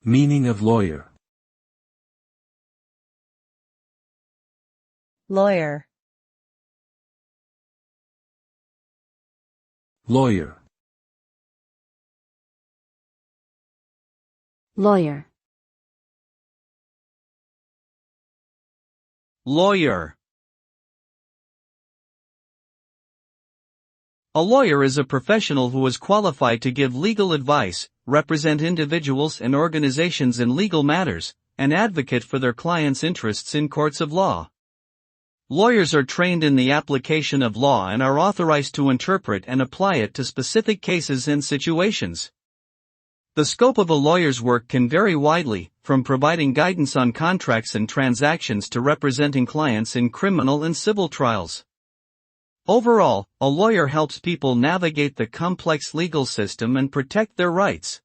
Meaning of lawyer. Lawyer. Lawyer. Lawyer. Lawyer. A lawyer is a professional who is qualified to give legal advice, represent individuals and organizations in legal matters, and advocate for their clients' interests in courts of law. Lawyers are trained in the application of law and are authorized to interpret and apply it to specific cases and situations. The scope of a lawyer's work can vary widely, from providing guidance on contracts and transactions to representing clients in criminal and civil trials. Overall, a lawyer helps people navigate the complex legal system and protect their rights.